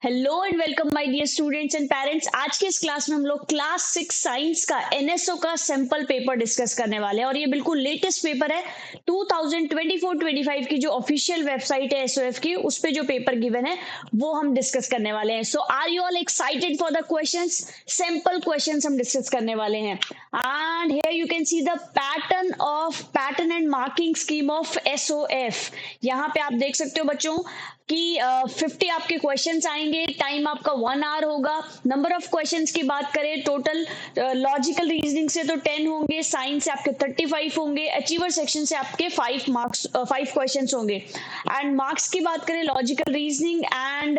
Hello and welcome my dear students and parents. आज के इस क्लास में हम लोग क्लास 6 साइंस का एनएसओ का सैंपल पेपर डिस्कस करने वाले हैं और ये बिल्कुल लेटेस्ट पेपर है। 2024-25 की जो ऑफिशियल वेबसाइट है एसओएफ की, उस पे जो पेपर गिवन है वो हम डिस्कस करने वाले हैं। So are you all excited for the questions? Sample questions हम डिस्कस करने वाले हैं and here you can see the pattern and marking scheme of SOF. यहाँ पे आप देख सकते हो बच्चों कि 50 आपके क्वेश्चंस आएंगे। टाइम आपका 1 आवर होगा। नंबर ऑफ क्वेश्चंस की बात करें, टोटल लॉजिकल रीजनिंग से तो 10 होंगे, साइंस से आपके 35 होंगे, अचीवर सेक्शन से आपके 5 क्वेश्चंस होंगे। एंड मार्क्स की बात करें, लॉजिकल रीजनिंग एंड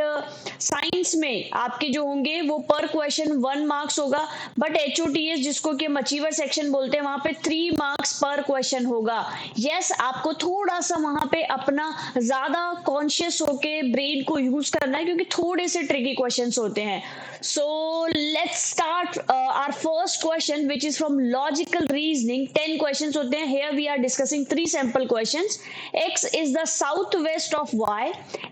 साइंस में आपके जो होंगे वो पर क्वेश्चन 1 मार्क्स होगा, बट एचओटीएस जिसको कि हम अचीवर सेक्शन बोलते हैं वहां पे 3 मार्क्स पर क्वेश्चन होगा। यस, आपको थोड़ा सा वहां पे अपना ज्यादा कॉन्शियस के ब्रेन को यूज करना है क्योंकि थोड़े से ट्रिकी क्वेश्चंस होते हैं। So let's start our first question which is from logical reasoning. 10 questions होते हैं। Here we are discussing 3 sample questions. x is the southwest of y,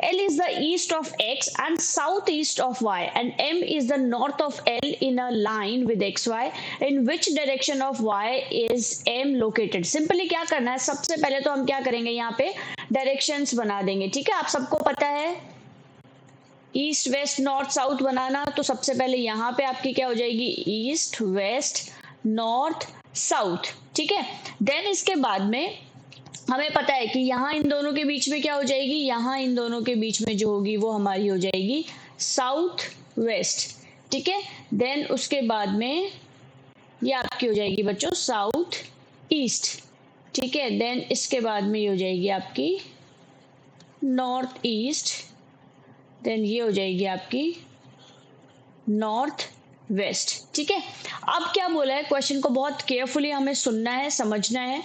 l is the east of x and southeast of y, and m is the north of l in a line with xy. In which direction of y is m located? Simply क्या करना है, सबसे पहले तो हम क्या करेंगे, यहाँ पे डायरेक्शंस बना देंगे। ठीक है, आप सबको पता है ईस्ट वेस्ट नॉर्थ साउथ बनाना, तो सबसे पहले यहाँ पे आपकी क्या हो जाएगी, ईस्ट वेस्ट नॉर्थ साउथ। ठीक है, देन इसके बाद में हमें पता है कि यहाँ इन दोनों के बीच में क्या हो जाएगी, यहाँ इन दोनों के बीच में जो होगी वो हमारी हो जाएगी साउथ वेस्ट। ठीक है, देन उसके बाद में ये आपकी हो जाएगी बच्चों साउथ ईस्ट। ठीक है, देन इसके बाद में ये हो जाएगी आपकी नॉर्थ ईस्ट, देन ये हो जाएगी आपकी नॉर्थ वेस्ट। ठीक है, अब क्या बोला है, क्वेश्चन को बहुत केयरफुली हमें सुनना है, समझना है।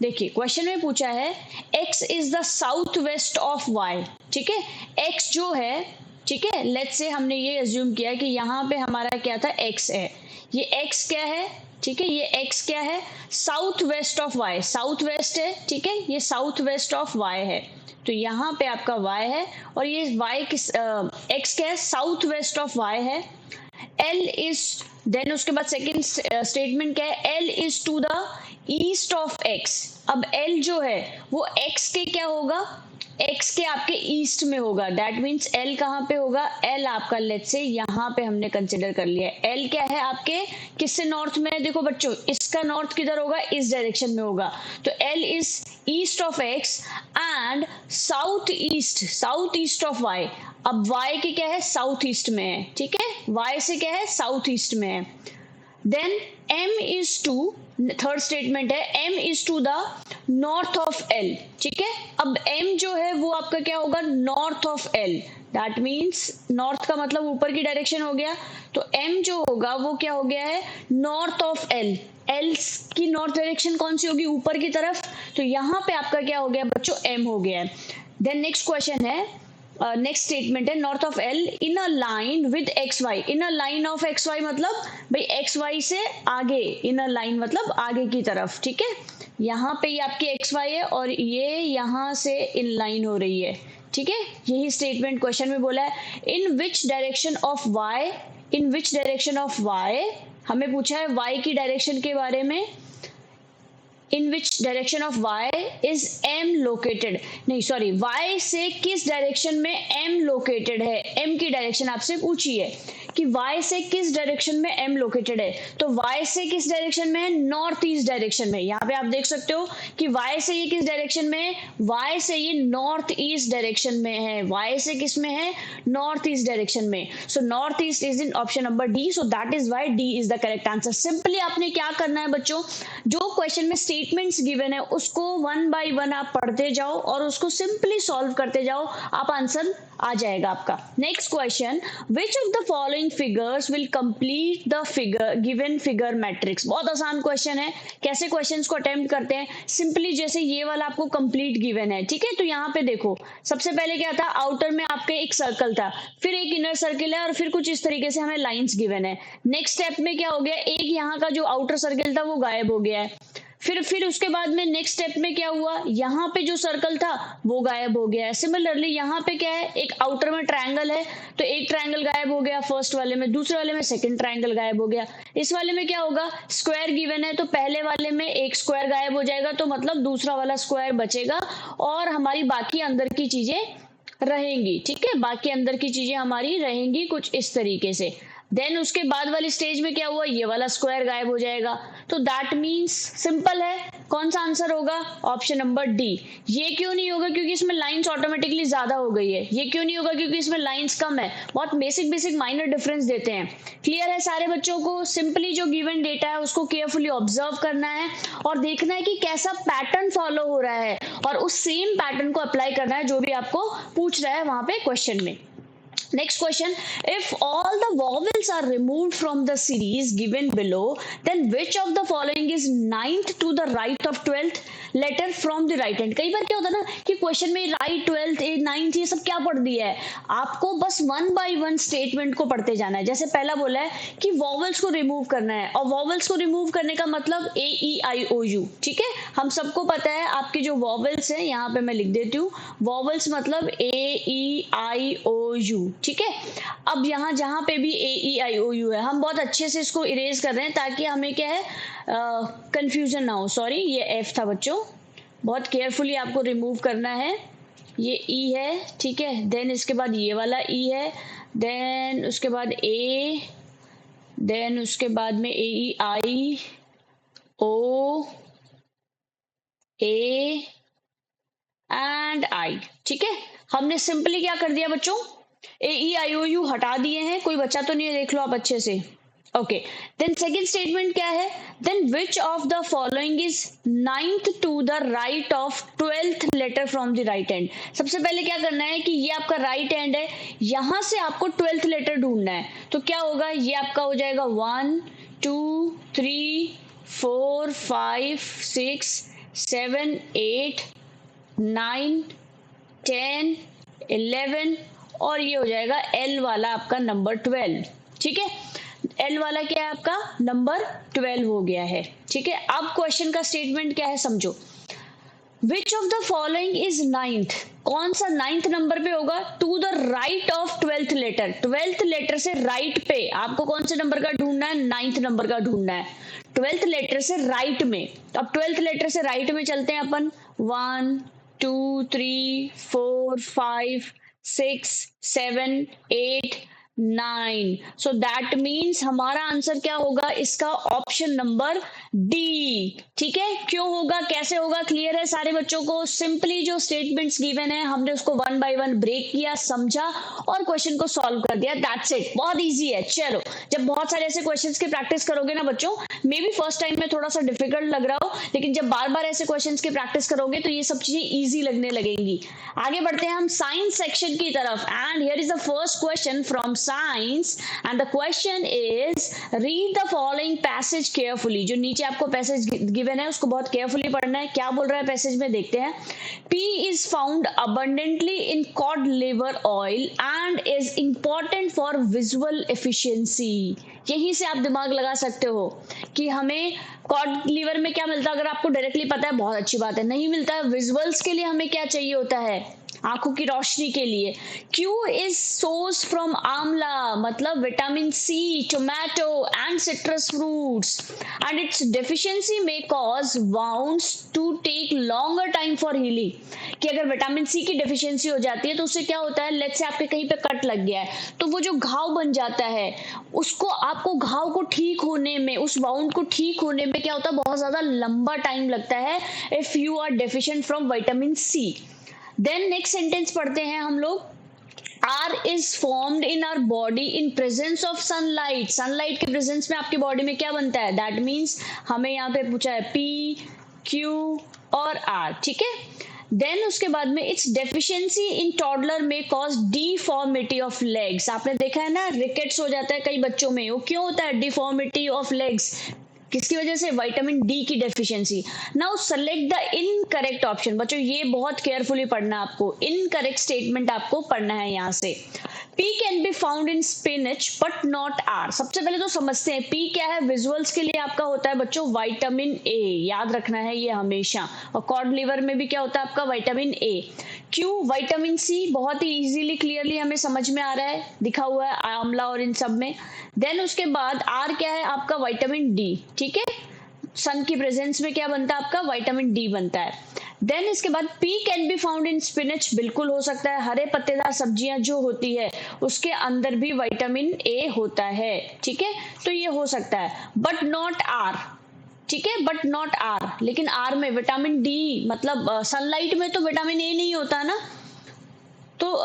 देखिए क्वेश्चन में पूछा है x is the south west of y। ठीक है, x जो है, ठीक है, लेट्स से हमने ये अज्यूम किया कि यहाँ पे हमारा क्या था, x है। ये x क्या है, ठीक है, ये x क्या है, south west of y, south west है। ठीक है, ये साउथ वेस्ट ऑफ y है, तो यहाँ पे आपका y है और ये y किस x क्या है, साउथ वेस्ट ऑफ y है। L इज, देन उसके बाद सेकेंड स्टेटमेंट क्या है, L is to the east of x। अब L जो है वो x के क्या होगा, x के आपके ईस्ट में होगा। दैट मीन्स L कहाँ पे होगा, L आपका लेट्स से यहाँ पे हमने कंसिडर कर लिया है। L क्या है आपके किससे नॉर्थ में है, देखो बच्चों इसका नॉर्थ किधर होगा, इस डायरेक्शन में होगा, तो L is east of x and south east of y। अब y के क्या है, साउथ ईस्ट में है। ठीक है, y से क्या है, साउथ ईस्ट में है। Then m is to, third statement है m is to the north of l। ठीक है, अब m जो है वो आपका क्या होगा, north of l। That means north का मतलब ऊपर की डायरेक्शन हो गया, तो m जो होगा वो क्या हो गया है, नॉर्थ ऑफ l। l की नॉर्थ डायरेक्शन कौन सी होगी, ऊपर की तरफ, तो यहाँ पे आपका क्या हो गया बच्चों, m हो गया है। देन नेक्स्ट क्वेश्चन है, नेक्स्ट स्टेटमेंट है north of L in a line with X Y. In a line of X Y मतलब भाई एक्स वाई से आगे, इन अ लाइन मतलब आगे की तरफ। ठीक है, यहाँ पे ये आपकी एक्स वाई है और ये यहाँ से इन लाइन हो रही है। ठीक है, यही स्टेटमेंट क्वेश्चन में बोला है। In which direction of Y, in which direction of Y, हमें पूछा है वाई की डायरेक्शन के बारे में। In which direction of y is m located, नहीं सॉरी, y से किस डायरेक्शन में m लोकेटेड है, m की डायरेक्शन आपसे पूछी है कि y से किस डायरेक्शन में m लोकेटेड है, तो y से किस डायरेक्शन में है, नॉर्थ ईस्ट डायरेक्शन में। यहाँ पे आप देख सकते हो कि y से ये किस डायरेक्शन में है, y से ये नॉर्थ ईस्ट डायरेक्शन में है, y से किस में है, नॉर्थ ईस्ट डायरेक्शन में। So north east is in option number D, so that is why D is the correct answer. Simply आपने क्या करना है बच्चों, जो क्वेश्चन में स्टेटमेंट्स गिवन है उसको 1 बाय 1 आप पढ़ते जाओ और उसको सिंपली सॉल्व करते जाओ, आप आंसर आ जाएगा आपका। Next question, which of the following figures will complete the figure given figure matrix. बहुत आसान क्वेश्चन है। कैसे क्वेश्चंस को अटेम्प्ट करते हैं, सिंपली जैसे ये वाला आपको कंप्लीट गिवन है। ठीक है, तो यहाँ पे देखो सबसे पहले क्या था, आउटर में आपके एक सर्कल था, फिर एक इनर सर्कल है और फिर कुछ इस तरीके से हमें लाइंस गिवन है। नेक्स्ट स्टेप में क्या हो गया, एक यहाँ का जो आउटर सर्कल था वो गायब हो गया है, फिर उसके बाद में नेक्स्ट स्टेप में क्या हुआ, यहाँ पे जो सर्कल था वो गायब हो गया है। सिमिलरली यहाँ पे क्या है, एक आउटर में ट्रायंगल है, तो एक ट्रायंगल गायब हो गया फर्स्ट वाले में, दूसरे वाले में सेकंड ट्रायंगल गायब हो गया। इस वाले में क्या होगा, स्क्वायर गिवन है तो पहले वाले में एक स्क्वायर गायब हो जाएगा, तो मतलब दूसरा वाला स्क्वायर बचेगा और हमारी बाकी अंदर की चीजें रहेंगी। ठीक है, बाकी अंदर की चीजें हमारी रहेंगी कुछ इस तरीके से। देन उसके बाद वाली स्टेज में क्या हुआ, ये वाला स्क्वायर गायब हो जाएगा। तो दैट मीन्स सिंपल है, कौन सा आंसर होगा, ऑप्शन नंबर डी। ये क्यों नहीं होगा, क्योंकि इसमें लाइंस ऑटोमेटिकली ज्यादा हो गई है। ये क्यों नहीं होगा, क्योंकि इसमें लाइंस कम है। बहुत बेसिक माइनर डिफरेंस देते हैं। क्लियर है सारे बच्चों को। सिंपली जो गिवन डेटा है उसको केयरफुली ऑब्जर्व करना है और देखना है कि कैसा पैटर्न फॉलो हो रहा है, और उस सेम पैटर्न को अप्लाई करना है जो भी आपको पूछ रहा है वहां पे क्वेश्चन में। Next question, if all the vowels are removed from the series given below, then which of the following is ninth to the right of 12th letter from the right hand? कई बार क्या होता है ना कि question में right, 12th, 9th ये सब क्या पढ़ दिया है, आपको बस वन बाय वन स्टेटमेंट को पढ़ते जाना है। जैसे पहला बोला है कि वॉवल्स को रिमूव करना है, और वॉवल्स को रिमूव करने का मतलब ए ई आई ओ यू। ठीक है, हम सबको पता है आपके जो वॉवल्स है, यहाँ पे मैं लिख देती हूँ, वॉवल्स मतलब ए ई आई ओ यू। ठीक है, अब यहाँ जहां पे भी ए ई आई ओ यू है, हम बहुत अच्छे से इसको इरेज कर रहे हैं ताकि हमें क्या है, कंफ्यूजन ना हो। सॉरी, ये एफ था बच्चों, बहुत केयरफुली आपको रिमूव करना है। ये ई है, ठीक है, देन इसके बाद ये वाला ई है, देन उसके बाद ए, देन उसके बाद में ए ई आई ओ ए एंड आई। ठीक है, हमने सिंपली क्या कर दिया बच्चों, ए ई आई ओ यू हटा दिए हैं। कोई बच्चा तो नहीं है, देख लो आप अच्छे से। ओके, देन सेकेंड स्टेटमेंट क्या है, then which of the following is ninth to the right of 12th letter from the right hand. सबसे पहले क्या करना है कि ये आपका राइट हैंड है, यहां से आपको 12th लेटर ढूंढना है। तो क्या होगा, ये आपका हो जाएगा 1 2 3 4 5 6 7 8 9 10 11 और ये हो जाएगा एल वाला आपका नंबर 12। ठीक है, एल वाला क्या है आपका नंबर 12 हो गया है। ठीक है, अब क्वेश्चन का स्टेटमेंट क्या है समझो, which of the following is ninth, कौन सा नाइन्थ नंबर पे होगा, to the right of 12th letter. 12th letter से राइट पे आपको कौन से नंबर का ढूंढना है, नाइन्थ नंबर का ढूंढना है, 12th लेटर से राइट में। अब 12th लेटर से राइट में चलते हैं अपन, 1 2 3 4 5 6 7 8 9। सो दैट मीन्स हमारा आंसर क्या होगा इसका, ऑप्शन नंबर डी। ठीक है, क्यों होगा, कैसे होगा, क्लियर है सारे बच्चों को। सिंपली जो स्टेटमेंट्स गिवन है हमने उसको वन बाय वन ब्रेक किया, समझा और क्वेश्चन को सॉल्व कर दिया, दैट्स इट। बहुत इजी है। चलो, जब बहुत सारे ऐसे क्वेश्चंस की प्रैक्टिस करोगे ना बच्चों, मे बी फर्स्ट टाइम में थोड़ा सा डिफिकल्ट लग रहा हो, लेकिन जब बार बार ऐसे क्वेश्चंस की प्रैक्टिस करोगे तो ये सब चीजें इजी लगने लगेंगी। आगे बढ़ते हैं हम साइंस सेक्शन की तरफ, and here is the first question from science, and the question is read the following passage carefully. जो नीचे आपको पैसेज गिवन है उसको बहुत केयरफुली पढ़ना है। क्या बोल रहा है पैसेज में, देखते हैं। P is found abundantly in cod liver oil and is important for visual efficiency. यहीं से आप दिमाग लगा सकते हो कि हमें कॉड लिवर में क्या मिलता है। अगर आपको डायरेक्टली पता है बहुत अच्छी बात है, नहीं मिलता है, विजुअल्स के लिए हमें क्या चाहिए होता है, आंखों की रोशनी के लिए। Q is source from amla, मतलब vitamin C, tomato and citrus fruits, and its deficiency may cause wounds to take longer time for healing. कि अगर विटामिन सी की डेफिशिएंसी हो जाती है तो उससे क्या होता है, लेट्स से आपके कहीं पे कट लग गया है तो वो जो घाव बन जाता है, उसको आपको घाव को ठीक होने में, उस वाउंड को ठीक होने में क्या होता है, बहुत ज्यादा लंबा टाइम लगता है if you are deficient from vitamin C. Then next sentence पढ़ते हैं हम लोग। R is formed in our body in presence of sunlight। Sunlight के प्रेजेंस में आपकी बॉडी में क्या बनता है, दैट मीन्स हमें यहाँ पे पूछा है P, Q और R। ठीक है, देन उसके बाद में इट्स डेफिशिएंसी इन टॉडलर में कॉज डिफॉर्मिटी ऑफ लेग्स। आपने देखा है ना, रिकेट्स हो जाता है कई बच्चों में, वो क्यों होता है, डिफॉर्मिटी ऑफ लेग्स, किसकी वजह से, विटामिन डी की deficiency. Now select the incorrect option. बच्चों ये बहुत केयरफुली पढ़ना है आपको, इनकरेक्ट स्टेटमेंट आपको पढ़ना है यहाँ से। P can be found in spinach but not R. सबसे पहले तो समझते हैं पी क्या है। विजुअल्स के लिए आपका होता है बच्चों विटामिन ए, याद रखना है ये हमेशा। और कॉड लिवर में भी क्या होता है आपका विटामिन ए। क्यों विटामिन सी, बहुत ही इजीली क्लियरली हमें समझ में आ रहा है, दिखा हुआ है आंवला और इन सब में। देन उसके बाद आर क्या है आपका विटामिन डी, ठीक है। सन की प्रेजेंस में क्या बनता है आपका विटामिन डी बनता है। देन इसके बाद P can be found in spinach, बिल्कुल हो सकता है। हरे पत्तेदार सब्जियां जो होती है उसके अंदर भी विटामिन ए होता है, ठीक है, तो ये हो सकता है। बट नॉट आर, ठीक है, बट नॉट आर, लेकिन आर में विटामिन डी मतलब सनलाइट में तो विटामिन ए नहीं होता ना, तो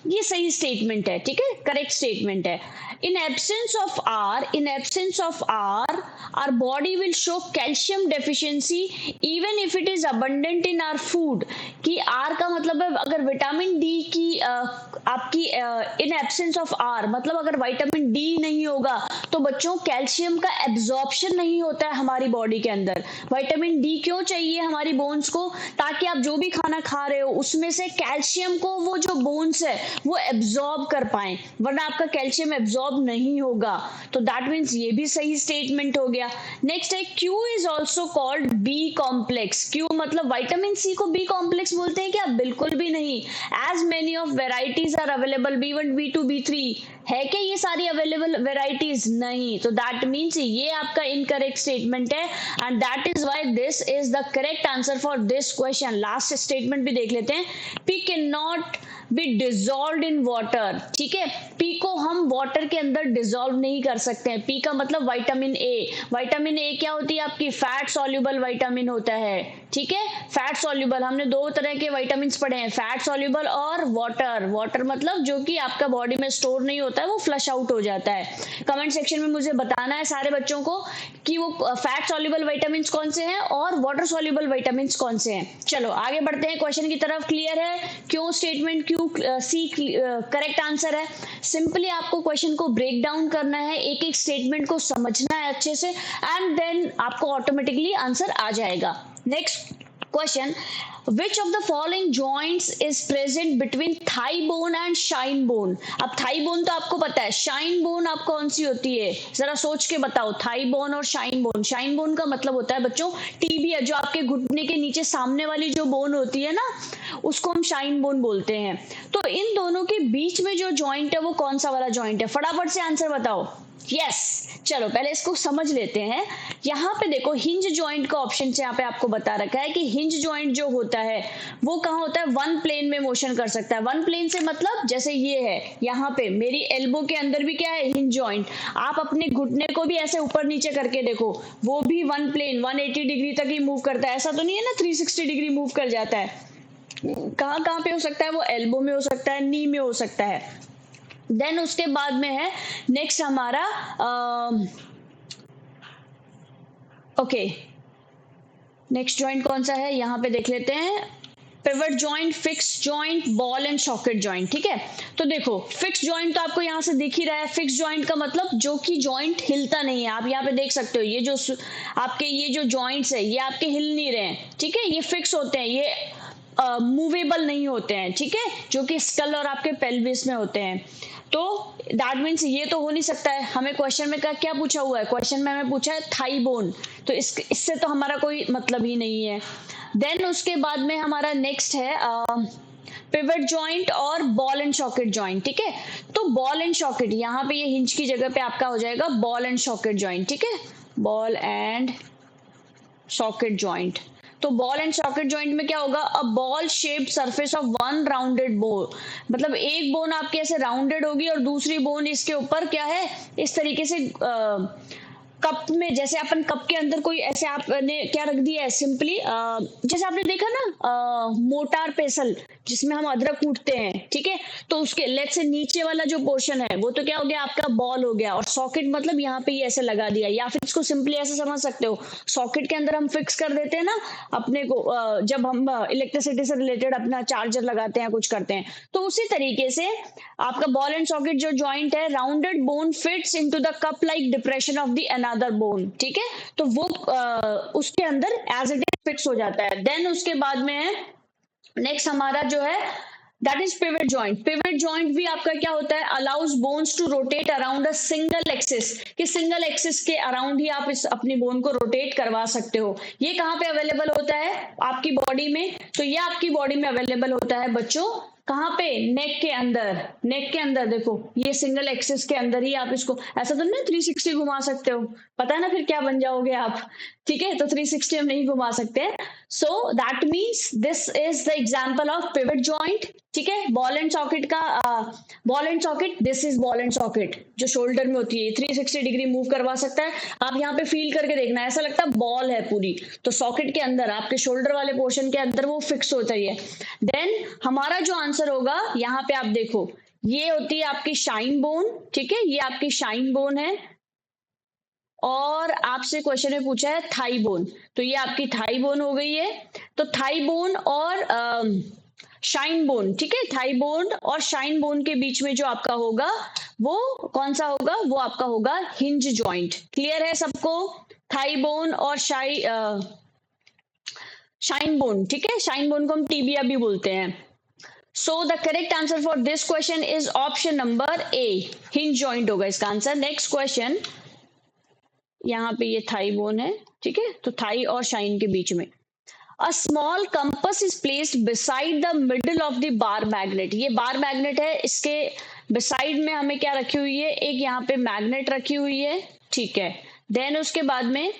ये सही स्टेटमेंट है, ठीक है, करेक्ट स्टेटमेंट है। In absence of R, in absence of R R body will show calcium deficiency even if it is abundant in R food. कि आर का मतलब है अगर विटामिन डी की आपकी इन एब्सेंस ऑफ आर मतलब अगर विटामिन डी नहीं होगा तो बच्चों कैल्शियम का एब्जॉर्प्शन नहीं होता है हमारी बॉडी के अंदर। विटामिन डी क्यों चाहिए हमारी बोन्स को? ताकि आप जो भी खाना खा रहे हो उसमें से कैल्शियम को वो जो बोन्स है वो एब्जॉर्ब कर पाए, वरना आपका कैल्शियम एब्जॉर्ब नहीं होगा। तो दैट मीन्स ये भी सही स्टेटमेंट हो गया। नेक्स्ट है Q is also called B complex. Q मतलब विटामिन सी को बी कॉम्प्लेक्स बोलते हैं क्या? बिल्कुल भी नहीं। As many of varieties are available, B1 B2 B3 है क्या ये सारी अवेलेबल वेराइटीज? नहीं। तो दैट मीन्स ये आपका इनकरेक्ट स्टेटमेंट है and that is why this is the correct answer for this question. Last statement भी देख लेते हैं। P can not be dissolve in water, ठीक है, पी को हम वाटर के अंदर डिजोल्व नहीं कर सकते हैं। पी का मतलब विटामिन ए। विटामिन ए क्या होती है आपकी? फैट सॉल्युबल विटामिन होता है, ठीक है, फैट सॉल्युबल। हमने दो तरह के विटामिन पढ़े हैं, फैट सॉल्युबल और वाटर। वाटर मतलब जो कि आपका बॉडी में स्टोर नहीं होता है, वो फ्लश आउट हो जाता है। कमेंट सेक्शन में मुझे बताना है सारे बच्चों को कि वो फैट सॉल्युबल विटामिन कौन से हैं और वाटर सॉल्युबल विटामिन कौन से हैं। चलो आगे बढ़ते हैं क्वेश्चन की तरफ। क्लियर है क्यों स्टेटमेंट क्यों सी करेक्ट आंसर है? सिंपली आपको क्वेश्चन को ब्रेक डाउन करना है, एक एक स्टेटमेंट को समझना है अच्छे से एंड देन आपको ऑटोमेटिकली आंसर आ जाएगा। Next question, which of the following joints is present between thigh bone and shine bone? अब thigh bone तो आपको पता है, shine bone आप कौन सी होती है जरा सोच के बताओ। thigh bone और shine bone, shine bone का मतलब होता है बच्चों टीबिया, जो आपके घुटने के नीचे सामने वाली जो बोन होती है ना उसको हम शाइन बोन बोलते हैं। तो इन दोनों के बीच में जो जॉइंट है वो कौन सा वाला जॉइंट है? फटाफट से आंसर बताओ। यस चलो पहले इसको समझ लेते हैं। यहाँ पे देखो हिंज जॉइंट का ऑप्शन यहाँ पे आपको बता रखा है कि हिंज जॉइंट जो होता है वो कहाँ होता है? वन प्लेन में मोशन कर सकता है। वन प्लेन से मतलब जैसे ये है, यहाँ पे मेरी एल्बो के अंदर भी क्या है? Hinge joint. आप अपने घुटने को भी ऐसे ऊपर नीचे करके देखो, वो भी वन प्लेन 180 डिग्री तक ही मूव करता है। ऐसा तो नहीं है ना 360 डिग्री मूव कर जाता है। कहाँ कहाँ पे हो सकता है? वो एल्बो में हो सकता है, नी में हो सकता है। देन उसके बाद में है नेक्स्ट हमारा ओके, नेक्स्ट जॉइंट कौन सा है यहाँ पे देख लेते हैं। Pivot joint, fix joint, ball and socket joint, ठीक है। तो देखो फिक्स जॉइंट तो आपको यहाँ से दिख ही रहा है। फिक्स जॉइंट का मतलब जो कि जॉइंट हिलता नहीं है। आप यहाँ पे देख सकते हो ये जो आपके ये जो जॉइंट्स है ये आपके हिल नहीं रहे हैं, ठीक है, ये फिक्स होते हैं, ये मूवेबल नहीं होते हैं, ठीक है, जो कि स्कल और आपके पेल्विस में होते हैं। तो दैट मीन्स ये तो हो नहीं सकता है। हमें क्वेश्चन में क्या पूछा हुआ है? क्वेश्चन में हमें पूछा है थाई बोन, तो इससे तो हमारा कोई मतलब ही नहीं है। देन उसके बाद में हमारा नेक्स्ट है पिवट जॉइंट और बॉल एंड सॉकेट जॉइंट, ठीक है। तो बॉल एंड सॉकेट यहाँ पे ये हिंज की जगह पे आपका हो जाएगा बॉल एंड सॉकेट जॉइंट, ठीक है, बॉल एंड सॉकेट जॉइंट। तो बॉल एंड सॉकेट जॉइंट में क्या होगा? A ball shaped surface of one rounded bone, मतलब एक बोन आपके ऐसे राउंडेड होगी और दूसरी बोन इसके ऊपर क्या है इस तरीके से कप में, जैसे अपन कप के अंदर कोई ऐसे आपने क्या रख दिया है सिंपली, जैसे आपने देखा ना मोटार पेसल जिसमें हम अदरक कूटते हैं, ठीक है, तो उसके लेट से नीचे वाला जो पोर्शन है वो तो क्या हो गया आपका बॉल हो गया, और सॉकेट मतलब यहाँ पे ये ऐसे लगा दिया। या फिर इसको सिंपली ऐसे समझ सकते हो, सॉकेट के अंदर हम फिक्स कर देते हैं ना अपने को, जब हम इलेक्ट्रिसिटी से रिलेटेड अपना चार्जर लगाते हैं कुछ करते हैं, तो उसी तरीके से आपका बॉल एंड सॉकेट जो जॉइंट है, rounded bone fits into the cup like depression of the another bone, ठीक है, तो वो उसके अंदर एज इट इज फिक्स हो जाता है। देन उसके बाद में है नेक्स्ट हमारा जो है that is pivot joint. Pivot joint भी आपका क्या होता है, allows bones to rotate around a single axis, कि सिंगल एक्सिस के अराउंड ही आप इस अपनी बोन को रोटेट करवा सकते हो। ये कहाँ पे अवेलेबल होता है आपकी बॉडी में, तो ये आपकी बॉडी में अवेलेबल होता है बच्चों, कहाँ पे, नेक के अंदर। नेक के अंदर देखो, ये सिंगल एक्सिस के अंदर ही आप इसको, ऐसा तो नहीं 360 घुमा सकते हो, पता है ना फिर क्या बन जाओगे आप, ठीक है, तो 360 हम नहीं घुमा सकते। So that means this is the example of pivot joint, ठीक है। बॉल एंड सॉकेट का ball and socket, this is ball and socket जो शोल्डर में होती है, 360 डिग्री मूव करवा सकता है। आप यहाँ पे फील करके देखना, ऐसा लगता है बॉल है पूरी, तो सॉकेट के अंदर आपके शोल्डर वाले पोर्शन के अंदर वो फिक्स हो जाइए। देन हमारा जो आंसर होगा यहाँ पे आप देखो, ये होती है आपकी शाइन बोन, ठीक है, ये आपकी शाइन बोन है। और आपसे क्वेश्चन में पूछा है थाई बोन, तो ये आपकी थाई बोन हो गई है। तो थाई बोन और शाइन बोन, ठीक है, थाई बोन और शाइन बोन के बीच में जो आपका होगा वो कौन सा होगा, वो आपका होगा हिंज जॉइंट। क्लियर है सबको, थाई बोन और शाइन बोन, ठीक है, शाइन बोन को हम टीबिया भी बोलते हैं। So the correct answer for this question is option number A, hinge joint होगा इसका आंसर। नेक्स्ट क्वेश्चन, यहाँ पे ये थाई बोन है, ठीक है, तो थाई और शाइन के बीच में a small compass is placed beside the middle of the bar magnet. ये बार मैग्नेट है, इसके बिसाइड में हमें क्या रखी हुई है, एक यहाँ पे मैग्नेट रखी हुई है, ठीक है। देन उसके बाद में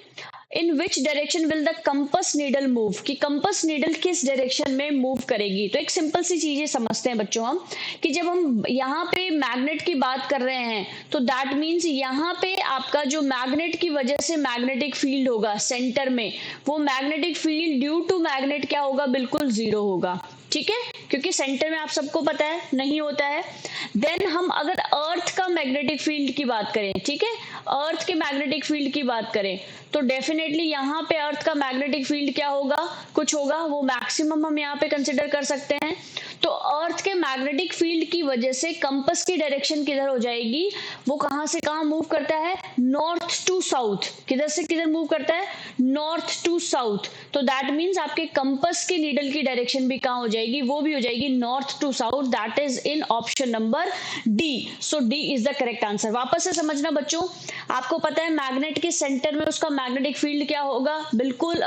in which direction will the compass needle move, कि कंपस नीडल किस डायरेक्शन में मूव करेगी। तो एक सिंपल सी चीजें समझते हैं बच्चों हम, कि जब हम यहाँ पे मैग्नेट की बात कर रहे हैं तो दैट मीन्स यहाँ पे आपका जो मैग्नेट की वजह से मैग्नेटिक फील्ड होगा सेंटर में, वो magnetic field due to magnet क्या होगा, बिल्कुल जीरो होगा, ठीक है, क्योंकि सेंटर में आप सबको पता है नहीं होता है। देन हम अगर अर्थ का मैग्नेटिक फील्ड की बात करें, ठीक है, अर्थ के मैग्नेटिक फील्ड की बात करें, तो डेफिनेटली यहाँ पे अर्थ का मैग्नेटिक फील्ड क्या होगा, कुछ होगा, वो मैक्सिमम हम यहाँ पे कंसिडर कर सकते हैं। तो अर्थ के मैग्नेटिक फील्ड की वजह से कंपस की डायरेक्शन किधर हो जाएगी, वो कहां से कहां मूव करता है, नॉर्थ टू साउथ। किधर से किधर मूव करता है, नॉर्थ टू साउथ। तो दैट मीन्स आपके कंपस की नीडल की डायरेक्शन भी कहां हो जाएगी, वो भी हो जाएगी north to south. That is in option number D. So D is the correct answer. वापस से समझना बच्चों, आपको पता है मैग्नेट के सेंटर में उसका मैग्नेटिक फील्ड क्या होगा, बिल्कुल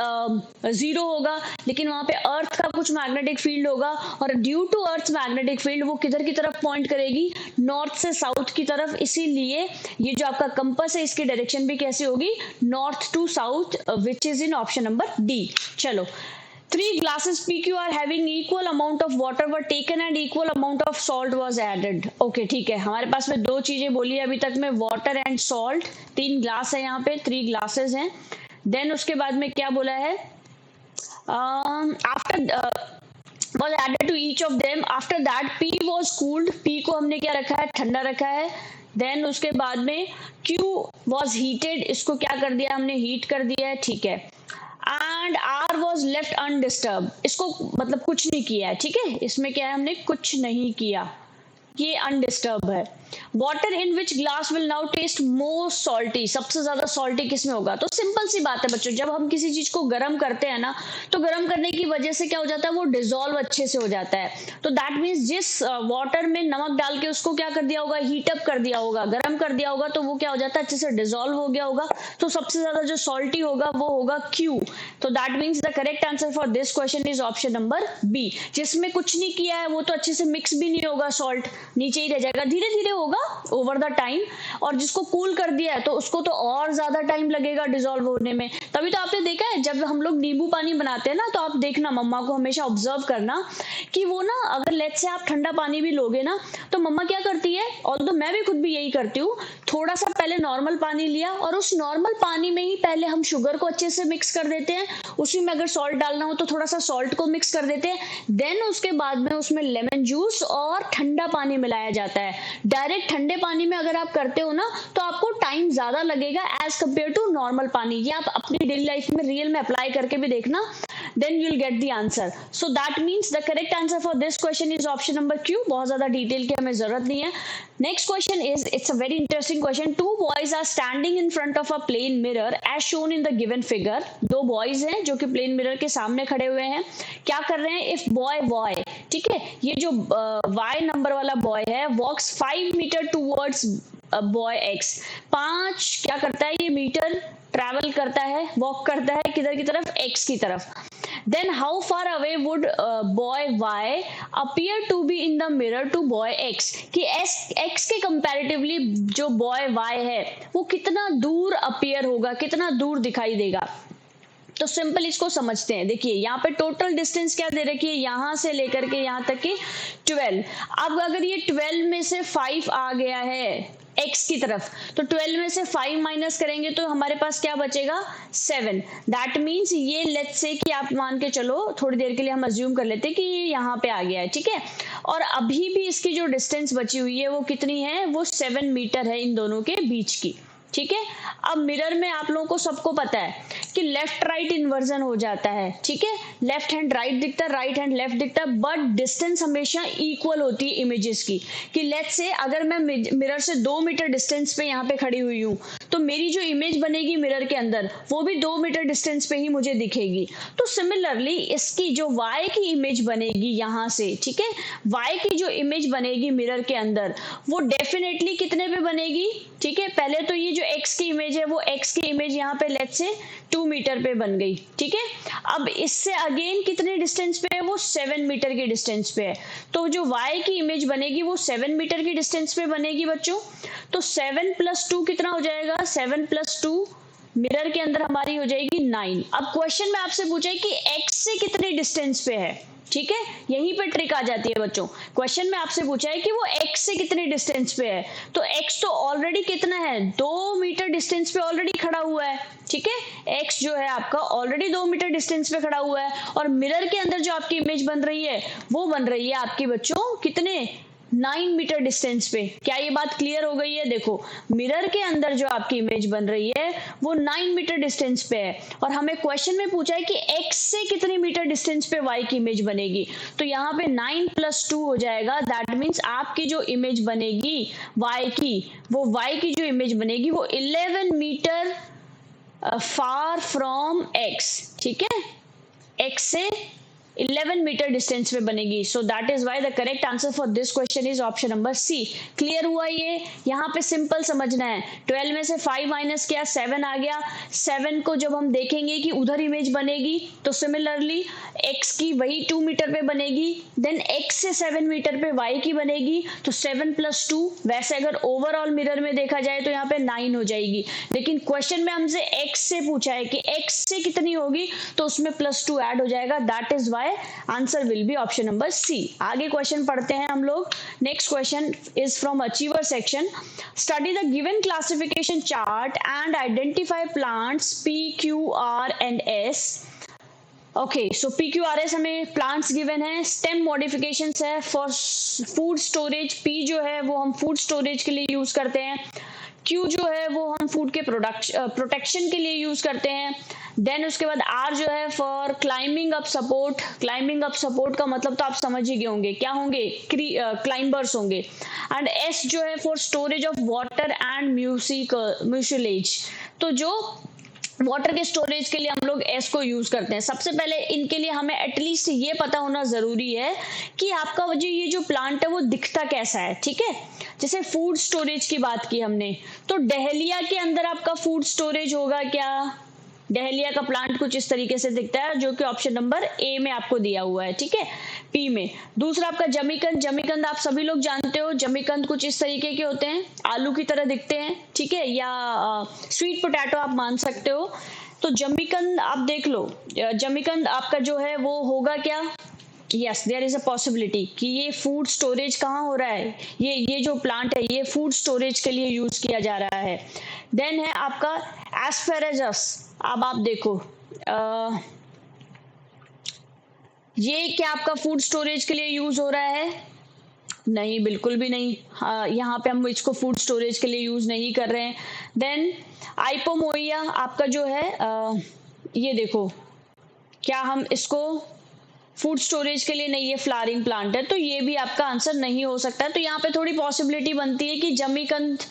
जीरो होगा, लेकिन वहां पे अर्थ का कुछ मैग्नेटिक फील्ड होगा, और due to earth magnetic field वो किधर की तरफ पॉइंट करेगी, नॉर्थ से साउथ की तरफ। इसीलिए ये जो आपका कंपास है इसकी डायरेक्शन भी कैसी होगी, north to south, which is in option number D. चलो, 3 glasses PQ are having equal amount of water were taken and equal amount of salt was added. Okay, ठीक है, हमारे पास में दो चीजें बोली है अभी तक में, वाटर एंड सॉल्ट। 3 ग्लास है यहाँ पे, 3 ग्लासेस हैं। देन उसके बाद में क्या बोला है, after was added to each of them. After that P was cooled. P को हमने क्या रखा है, ठंडा रखा है। देन उसके बाद में Q was heated. इसको क्या कर दिया हमने, हीट कर दिया है, ठीक है। And R was left undisturbed. इसको मतलब कुछ नहीं किया है, ठीक है, इसमें क्या है, हमने कुछ नहीं किया, ये अनडिस्टर्ब है। Water in which glass will now taste most salty, सबसे ज्यादा सॉल्टी किसमें होगा। तो सिंपल सी बात है बच्चों, जब हम किसी चीज को गर्म करते हैं ना, तो गर्म करने की वजह से क्या हो जाता है, वो डिजोल्व अच्छे से हो जाता है। तो दैट मीन्स जिस वाटर में नमक डाल के उसको क्या कर दिया होगा, हीट अप कर दिया होगा, गर्म कर दिया होगा, तो वो क्या हो जाता है, अच्छे से डिजोल्व हो गया होगा। तो सबसे ज्यादा जो सॉल्टी होगा वो होगा क्यू। तो that means the correct answer for this question is option number B. जिसमें कुछ नहीं किया है वो तो अच्छे से मिक्स भी नहीं होगा, सॉल्ट नीचे ही रह जाएगा, धीरे धीरे होगा ओवर द टाइम। और जिसको कूल कर दिया है तो उसको तो और ज्यादा टाइम लगेगा डिजोल्व होने में। तभी तो आपने देखा है जब हम लोग नींबू पानी बनाते हैं ना, तो आप देखना, मम्मा को हमेशा ऑब्जर्व करना कि वो ना, अगर लेट से आप ठंडा पानी भी लोगे ना, तो मम्मा क्या करती है, और तो मैं भी खुद भी यही करती हूँ, थोड़ा सा पहले नॉर्मल पानी लिया और उस नॉर्मल पानी में ही पहले हम शुगर को अच्छे से मिक्स कर देते हैं, उसी में अगर सॉल्ट डालना हो तो थोड़ा सा सॉल्ट को मिक्स कर देते हैं। देन उसके बाद में उसमें लेमन जूस और ठंडा पानी मिलाया जाता है। डायरेक्ट ठंडे पानी में अगर आप करते हो ना, तो आपको टाइम ज्यादा लगेगा एज कंपेयर टू नॉर्मल पानी। ये आप अपनी डेली लाइफ में रियल में अप्लाई करके भी देखना। then you'll get the answer. So that means the correct answer for this question is option number Q. बहुत ज़्यादा डिटेल की हमें ज़रूरत नहीं है. Next question is, it's a very interesting question. Two boys are standing in front of a plane mirror as shown in the given figure. दो boys हैं जो कि plane mirror के सामने खड़े हुए हैं. क्या कर रहे हैं? If boy y, ठीक है, ये जो y नंबर वाला boy है walks 5 meter towards boy x. 5 क्या करता है? ये मीटर ट्रैवल करता है, वॉक करता है किधर की तरफ? x की तरफ. Then how far away would boy y appear to be in the mirror to boy x? कि x के comparatively जो boy y है वो कितना दूर appear होगा, कितना दूर दिखाई देगा. तो सिंपल इसको समझते हैं. देखिए यहाँ पे टोटल डिस्टेंस क्या दे रखी है, यहाँ से लेकर के यहाँ तक की 12. अब अगर ये 12 में से 5 आ गया है x की तरफ, तो 12 में से 5 माइनस करेंगे तो हमारे पास क्या बचेगा? 7. दैट मीन्स ये लेट्स से कि आप मान के चलो, थोड़ी देर के लिए हम अज्यूम कर लेते हैं कि ये यहाँ पे आ गया है, ठीक है. और अभी भी इसकी जो डिस्टेंस बची हुई है वो कितनी है? वो 7 मीटर है इन दोनों के बीच की, ठीक है. अब मिरर में आप लोगों को सबको पता है कि लेफ्ट राइट इन्वर्जन हो जाता है, ठीक है. लेफ्ट हैंड राइट दिखता है, राइट हैंड लेफ्ट दिखता है, बट डिस्टेंस हमेशा इक्वल होती है इमेजेस की. कि लेट्स से अगर मैं मिरर से 2 मीटर डिस्टेंस पे यहाँ पे खड़ी हुई हूँ तो मेरी जो इमेज बनेगी मिरर के अंदर वो भी 2 मीटर डिस्टेंस पे ही मुझे दिखेगी. तो सिमिलरली इसकी जो y की इमेज बनेगी यहाँ से, ठीक है, y की जो इमेज बनेगी मिरर के अंदर वो डेफिनेटली कितने पे बनेगी? ठीक है, पहले तो ये जो x की इमेज है वो x की इमेज यहाँ पे लेट्स से 2 मीटर पे बन गई, ठीक है. अब इससे अगेन कितने डिस्टेंस पे है? वो 7 मीटर की डिस्टेंस पे है. तो जो y की इमेज बनेगी वो 7 मीटर की डिस्टेंस पे बनेगी बच्चों. तो 7 + 2 कितना हो जाएगा? 7 + 2 मिरर के अंदर हमारी हो जाएगी 9. अब क्वेश्चन में आपसे पूछा है कि x से कितने डिस्टेंस पे है, ठीक है. यहीं पे ट्रिक आ जाती है बच्चों. क्वेश्चन में आपसे पूछा है कि वो x से कितने डिस्टेंस पे है, तो x तो ऑलरेडी कितना है? 2 मीटर डिस्टेंस पे ऑलरेडी खड़ा हुआ है, ठीक है. x जो है आपका ऑलरेडी 2 मीटर डिस्टेंस पे खड़ा हुआ है और मिरर के अंदर जो आपकी इमेज बन रही है वो बन रही है आपकी बच्चों कितने? 9 मीटर डिस्टेंस पे. क्या ये बात क्लियर हो गई है? देखो मिरर के अंदर जो आपकी इमेज बन रही है वो 9 मीटर डिस्टेंस पे है और हमें क्वेश्चन में पूछा है कि x से कितने मीटर डिस्टेंस पे y की इमेज बनेगी. तो यहाँ पे 9 + 2 हो जाएगा. दैट मीन्स आपकी जो इमेज बनेगी y की, वो y की जो इमेज बनेगी वो 11 मीटर फार फ्रॉम x, ठीक है, x से 11 मीटर डिस्टेंस पे बनेगी. So that is why the correct answer for this question is option number C. Clear हुआ? ये यहाँ पे सिंपल समझना है. 12 में से 5 माइनस किया, 7 आ गया. 7 को जब हम देखेंगे कि उधर इमेज बनेगी तो सिमिलरली x की वही 2 मीटर पे बनेगी. देन x से 7 मीटर पे y की बनेगी. तो 7 + 2, वैसे अगर ओवरऑल मिरर में देखा जाए तो यहाँ पे 9 हो जाएगी. लेकिन क्वेश्चन में हमसे x से पूछा है कि x से कितनी होगी तो उसमें +2 ऐड हो जाएगा. That is answer will be option number C. आगे क्वेश्चन पढ़ते हैं हम लोग. Next question is from achiever section. Study the given classification chart and identify plants P, Q, R and S. Okay, so PQRS हमें plants given है. Stem modifications है for food storage. P जो है वो हम फूड स्टोरेज के लिए use करते हैं. Q जो है वो हम फूड के प्रोटेक्शन के लिए यूज करते हैं. देन उसके बाद R जो है for climbing up support. Climbing up support का मतलब तो आप समझ ही गए होंगे, क्या होंगे? क्लाइंबर्स होंगे. एंड S जो है for storage of water and mucilage. तो जो वाटर के स्टोरेज के लिए हम लोग S को यूज करते हैं. सबसे पहले इनके लिए हमें एटलीस्ट ये पता होना जरूरी है कि आपका जो ये जो प्लांट है वो दिखता कैसा है, ठीक है. जैसे फूड स्टोरेज की बात की हमने, तो डहेलिया के अंदर आपका फूड स्टोरेज होगा क्या? डहेलिया का प्लांट कुछ इस तरीके से दिखता है जो कि ऑप्शन नंबर ए में आपको दिया हुआ है, ठीक है, पी में. दूसरा आपका जमीकंद. जमीकंद आप सभी लोग जानते हो, जमीकंद कुछ इस तरीके के होते हैं, आलू की तरह दिखते हैं, ठीक है, या स्वीट पोटैटो आप मान सकते हो. तो जमीकंद आप देख लो, जमीकंद आपका जो है वो होगा क्या? Yes, there is a possibility कि ये फूड स्टोरेज कहाँ हो रहा है, ये जो प्लांट है ये फूड स्टोरेज के लिए यूज किया जा रहा है. देन है आपका एस्पेरेगस. अब आप देखो ये क्या आपका फूड स्टोरेज के लिए यूज हो रहा है? नहीं, बिल्कुल भी नहीं. यहाँ पे हम इसको फूड स्टोरेज के लिए यूज नहीं कर रहे हैं. देन आइपोमोइया आपका जो है ये देखो क्या हम इसको फूड स्टोरेज के लिए नहीं, ये फ्लावरिंग प्लांट है, तो ये भी आपका आंसर नहीं हो सकता है। तो यहाँ पे थोड़ी पॉसिबिलिटी बनती है कि जमीकंद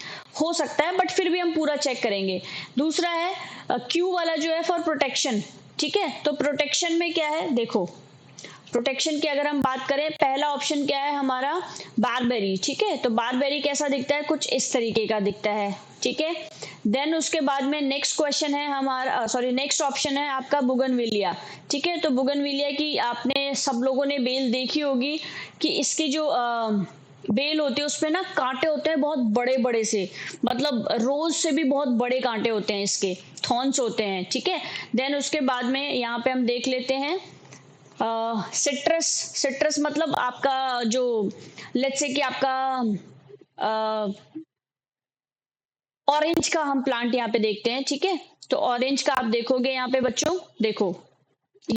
हो सकता है, बट फिर भी हम पूरा चेक करेंगे। दूसरा है क्यू वाला जो है फॉर प्रोटेक्शन, ठीक है। तो प्रोटेक्शन में क्या है, देखो प्रोटेक्शन की अगर हम बात करें, पहला ऑप्शन क्या है हमारा, बारबेरी, ठीक है। तो बारबेरी कैसा दिखता है, कुछ इस तरीके का दिखता है, ठीक है। देन उसके बाद में नेक्स्ट क्वेश्चन है हमारा, सॉरी नेक्स्ट ऑप्शन है आपका बुगनविलिया, ठीक है। तो बुगनविलिया की आपने सब लोगों ने बेल देखी होगी कि इसकी जो बेल होती है उसपे ना कांटे होते हैं बहुत बड़े बड़े से, मतलब रोज से भी बहुत बड़े कांटे होते हैं, इसके थॉर्न्स होते हैं, ठीक है। देन उसके बाद में यहाँ पे हम देख लेते हैं सिट्रस। सिट्रस मतलब आपका जो, लेट्स से कि आपका ऑरेंज का हम प्लांट यहाँ पे देखते हैं, ठीक है। तो ऑरेंज का आप देखोगे यहाँ पे बच्चों, देखो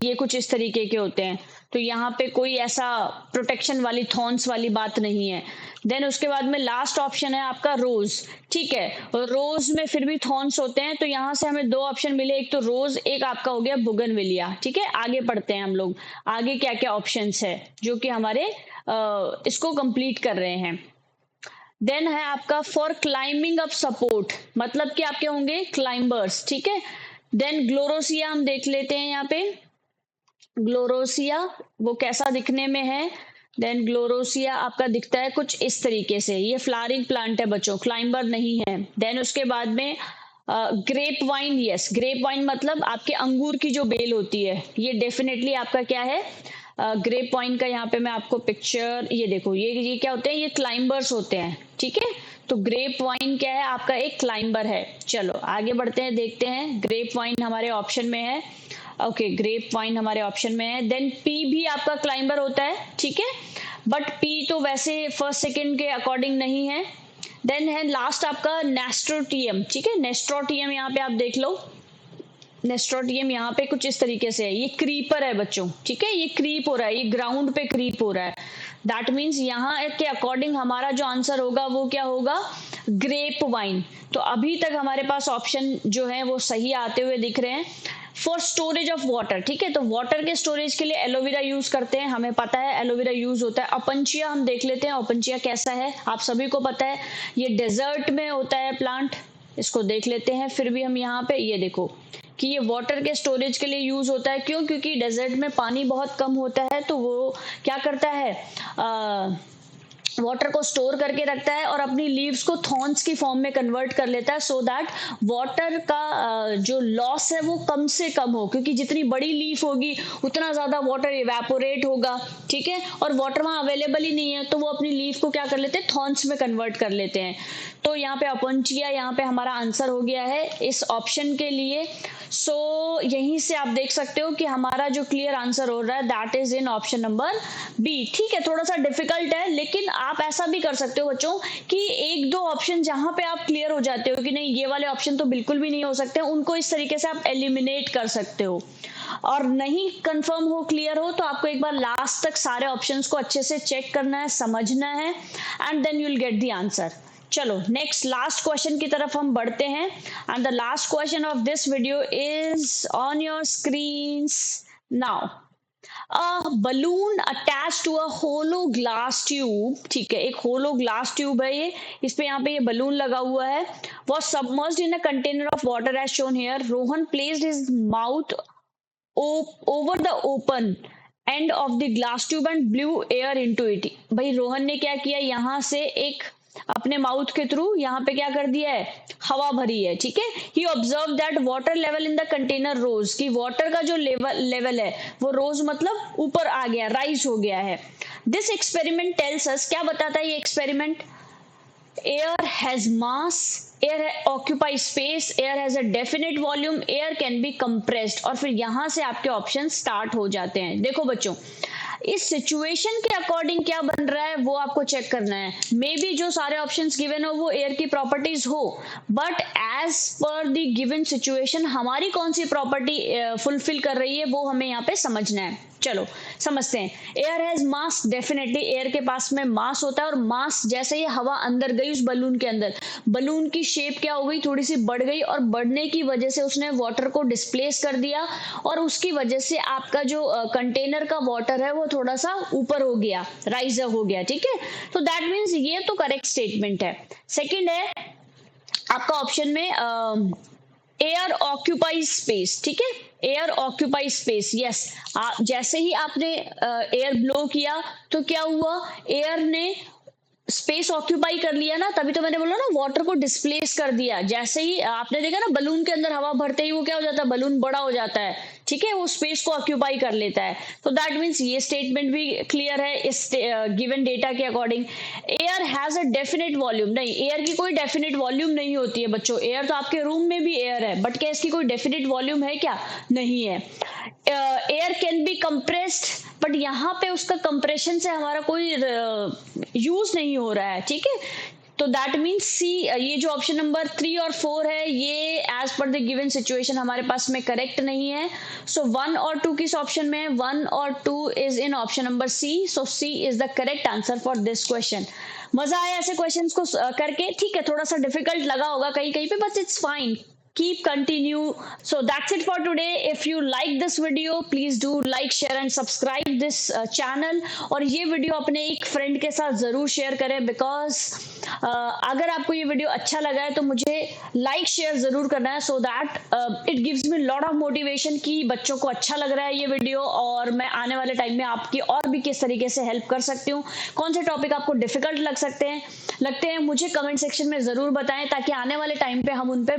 ये कुछ इस तरीके के होते हैं। तो यहाँ पे कोई ऐसा प्रोटेक्शन वाली थॉर्न्स वाली बात नहीं है। देन उसके बाद में लास्ट ऑप्शन है आपका रोज, ठीक है। और रोज में फिर भी थॉर्न्स होते हैं, तो यहाँ से हमें दो ऑप्शन मिले, एक तो रोज, एक आपका हो गया बुगनविलिया, ठीक है। आगे पढ़ते हैं हम लोग, आगे क्या क्या ऑप्शंस है जो कि हमारे इसको कंप्लीट कर रहे हैं। देन है आपका फॉर क्लाइंबिंग अप सपोर्ट, मतलब कि आपके होंगे क्लाइंबर्स, ठीक है। देन ग्लोरोसिया हम देख लेते हैं यहाँ पे, ग्लोरोसिया वो कैसा दिखने में है। देन ग्लोरोसिया आपका दिखता है कुछ इस तरीके से, ये फ्लावरिंग प्लांट है बच्चों, क्लाइंबर नहीं है। देन उसके बाद में grapevine, yes grapevine मतलब आपके अंगूर की जो बेल होती है, ये डेफिनेटली आपका क्या है, ग्रेप वाइन का। यहाँ पे मैं आपको पिक्चर, ये देखो ये क्या होते हैं, ये क्लाइंबर्स होते हैं, ठीक है। तो ग्रेप वाइन क्या है आपका, एक क्लाइंबर है। चलो आगे बढ़ते हैं, देखते हैं ग्रेप वाइन हमारे ऑप्शन में है, ओके ग्रेप वाइन हमारे ऑप्शन में है। देन पी भी आपका क्लाइंबर होता है, ठीक है, बट पी तो वैसे फर्स्ट सेकंड के अकॉर्डिंग नहीं है। देन है लास्ट आपका नेस्ट्रोटियम, ठीक है। नेस्ट्रोटियम यहाँ पे आप देख लो, नेस्ट्रोटियम यहाँ पे कुछ इस तरीके से है, ये क्रीपर है बच्चों, ठीक है। ये क्रीप हो रहा है, ये ग्राउंड पे क्रीप हो रहा है। दैट मीन्स यहाँ के अकॉर्डिंग हमारा जो आंसर होगा वो क्या होगा, ग्रेप वाइन। तो अभी तक हमारे पास ऑप्शन जो है वो सही आते हुए दिख रहे हैं। फॉर स्टोरेज ऑफ वाटर, ठीक है। तो वाटर के स्टोरेज के लिए एलोवेरा यूज करते हैं, हमें पता है एलोवेरा यूज होता है। अपंचिया हम देख लेते हैं, अपंचिया कैसा है आप सभी को पता है, ये डेजर्ट में होता है प्लांट, इसको देख लेते हैं। फिर भी हम यहाँ पे ये देखो कि ये वाटर के स्टोरेज के लिए यूज होता है, क्यों, क्योंकि डेजर्ट में पानी बहुत कम होता है, तो वो क्या करता है, वाटर को स्टोर करके रखता है और अपनी लीव्स को थॉर्न्स की फॉर्म में कन्वर्ट कर लेता है, सो दैट वाटर का जो लॉस है वो कम से कम हो, क्योंकि जितनी बड़ी लीफ होगी उतना ज्यादा वाटर इवेपोरेट होगा, ठीक है। और वाटर वहां अवेलेबल ही नहीं है, तो वो अपनी लीफ को क्या कर लेते हैं, थॉर्न्स में कन्वर्ट कर लेते हैं। तो यहाँ पे अपॉन्चिया यहाँ पे हमारा आंसर हो गया है इस ऑप्शन के लिए। सो यहीं से आप देख सकते हो कि हमारा जो क्लियर आंसर हो रहा है that is in option number B, ठीक है। थोड़ा सा डिफिकल्ट है, लेकिन आप ऐसा भी कर सकते हो बच्चों कि एक दो ऑप्शन जहां पे आप क्लियर हो जाते हो कि नहीं ये वाले ऑप्शन तो बिल्कुल भी नहीं हो सकते, उनको इस तरीके से आप एलिमिनेट कर सकते हो। और नहीं कंफर्म हो, क्लियर हो, तो आपको एक बार लास्ट तक सारे ऑप्शंस को अच्छे से चेक करना है, समझना है, and then you will get the answer. चलो नेक्स्ट लास्ट क्वेश्चन की तरफ हम बढ़ते हैं, and the last question of this video is on your screens now. A balloon attach to a hollow glass tube, ठीक है, एक होलो ग्लास ट्यूब है ये, इस पे यहाँ पे ये बलून लगा हुआ है, was submerged in a container of water as shown here. Rohan placed his mouth over the open end of the glass tube and blew air into it। भाई रोहन ने क्या किया, यहां से एक अपने माउथ के थ्रू यहाँ पे क्या कर दिया है, हवा भरी है, ठीक है। He observe that water level in the container rose, की वाटर का जो लेवल है वो रोज मतलब ऊपर आ गया, राइज हो गया है। दिस एक्सपेरिमेंट टेल्स अस, क्या बताता है ये experiment, air has mass, air occupies space, air has a definite volume, air can be compressed। और फिर यहां से आपके ऑप्शन स्टार्ट हो जाते हैं। देखो बच्चों इस सिचुएशन के अकॉर्डिंग क्या बन रहा है वो आपको चेक करना है। मे बी जो सारे ऑप्शंस गिवन हो वो एयर की प्रॉपर्टीज हो, but as per the given situation हमारी कौन सी प्रॉपर्टी फुलफिल कर रही है वो हमें यहाँ पे समझना है। चलो समझते हैं। Air has mass, definitely air के पास में मास होता है, और मास जैसे ही हवा अंदर गई उस बलून के अंदर, बलून की शेप क्या हो गई, थोड़ी सी बढ़ गई, और बढ़ने की वजह से उसने वाटर को डिस्प्लेस कर दिया, और उसकी वजह से आपका जो कंटेनर का वाटर है वो थोड़ा सा ऊपर हो गया, राइज अप हो गया, ठीक है। तो दैट मीन्स ये तो करेक्ट स्टेटमेंट है। सेकंड है आपका ऑप्शन में एयर ऑक्यूपाइज स्पेस, ठीक है, एयर ऑक्यूपाइज स्पेस, यस। जैसे ही आपने एयर ब्लो किया तो क्या हुआ, एयर ने स्पेस ऑक्यूपाई कर लिया ना, तभी तो मैंने बोला ना वाटर को डिस्प्लेस कर दिया। जैसे ही आपने देखा ना बलून के अंदर हवा भरते ही वो क्या हो जाता है, बलून बड़ा हो जाता है, ठीक है, वो स्पेस को ऑक्यूपाई कर लेता है। तो दैट मीन्स ये स्टेटमेंट भी क्लियर है इस गिवन डेटा के according. Air has a definite volume, नहीं, एयर की कोई डेफिनेट वॉल्यूम नहीं होती है बच्चों। एयर तो आपके रूम में भी एयर है, बट क्या इसकी कोई डेफिनेट वॉल्यूम है क्या, नहीं है। Air can be compressed, but यहाँ पे उसका कंप्रेशन से हमारा कोई यूज नहीं हो रहा है, ठीक है। तो दैट मीन्स सी, ये जो ऑप्शन नंबर 3 और 4 है ये as per the given situation हमारे पास में करेक्ट नहीं है। सो 1 और 2 किस ऑप्शन में है, 1 और 2 is in option number C. So C is the correct answer for this question. मजा आया ऐसे क्वेश्चंस को करके, ठीक है, थोड़ा सा डिफिकल्ट लगा होगा कहीं कहीं पे, but it's fine, keep continue. So that's it for today. If you like this video, please do like, share and subscribe this channel, और ये वीडियो अपने एक फ्रेंड के साथ जरूर शेयर करें, बिकॉज अगर आपको ये वीडियो अच्छा लगा है तो मुझे लाइक शेयर जरूर करना है, so that it gives me lot of motivation कि बच्चों को अच्छा लग रहा है ये वीडियो, और मैं आने वाले टाइम में आपकी और भी किस तरीके से हेल्प कर सकती हूँ, कौन से टॉपिक आपको डिफिकल्ट लगते हैं मुझे कमेंट सेक्शन में जरूर बताएं, ताकि आने वाले टाइम पे हम उन पे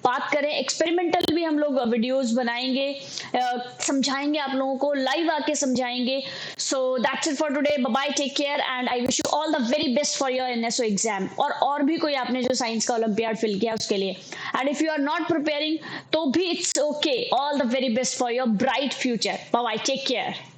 बात करें। एक्सपेरिमेंटल भी हम लोग वीडियोस बनाएंगे, समझाएंगे आप लोगों को, लाइव आके समझाएंगे। So that's it for today, bye bye, take care, and I wish you all the very best for your NSO exam, और भी कोई आपने जो साइंस का ओलंपियाड फिल किया उसके लिए। And if you are not preparing तो भी it's okay, all the very best for your bright future. Bye bye, take care.